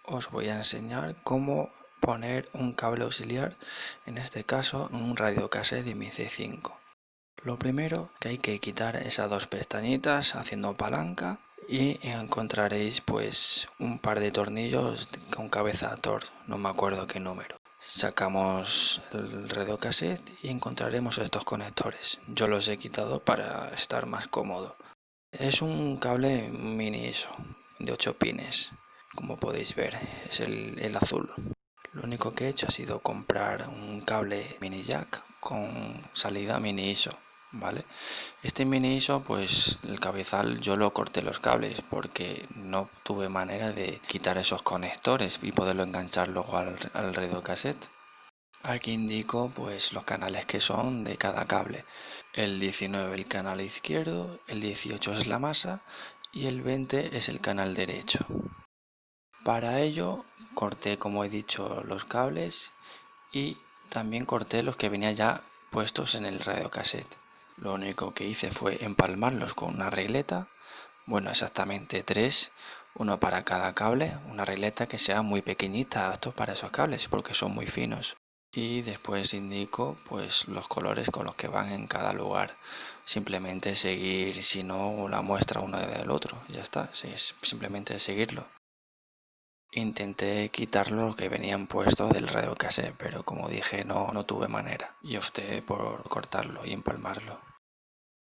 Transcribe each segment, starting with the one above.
os voy a enseñar cómo poner un cable auxiliar, en este caso un radiocassette MIC5. Lo primero que hay que quitar esas dos pestañitas haciendo palanca y encontraréis pues un par de tornillos con cabeza Tor, no me acuerdo qué número. Sacamos el radiocassette y encontraremos estos conectores. Yo los he quitado para estar más cómodo. Es un cable mini ISO de 8 pines, como podéis ver, es el azul. Lo único que he hecho ha sido comprar un cable mini jack con salida mini ISO, ¿vale? Este mini ISO, pues el cabezal yo lo corté los cables porque no tuve manera de quitar esos conectores y poderlo enganchar luego al radiocassette. Aquí indico pues los canales que son de cada cable. El 19 el canal izquierdo, el 18 es la masa y el 20 es el canal derecho. Para ello corté, como he dicho, los cables y también corté los que venían ya puestos en el radiocassette. Lo único que hice fue empalmarlos con una regleta, bueno, exactamente tres, uno para cada cable, una regleta que sea muy pequeñita, apto para esos cables porque son muy finos. Y después indico pues los colores con los que van en cada lugar. Simplemente seguir, si no, la muestra uno del otro, ya está, es simplemente seguirlo. Intenté quitar lo que venían puestos del radiocassette, pero como dije no tuve manera y opté por cortarlo y empalmarlo.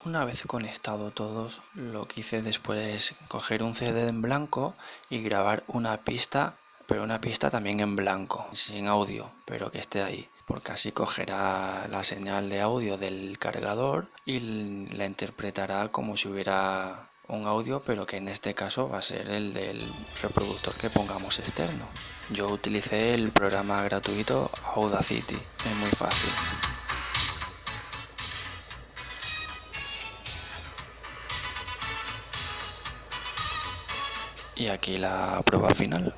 Una vez conectado todos, lo que hice después es coger un CD en blanco y grabar una pista, pero una pista también en blanco, sin audio, pero que esté ahí, porque así cogerá la señal de audio del cargador y la interpretará como si hubiera un audio, pero que en este caso va a ser el del reproductor que pongamos externo. Yo utilicé el programa gratuito Audacity, es muy fácil. Y aquí la prueba final.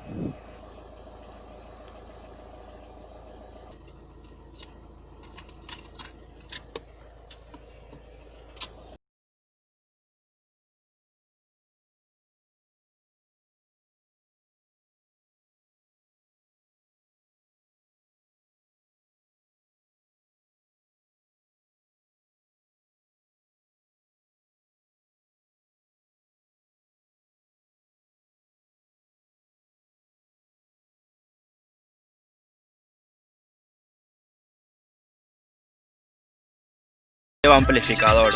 Lleva amplificador.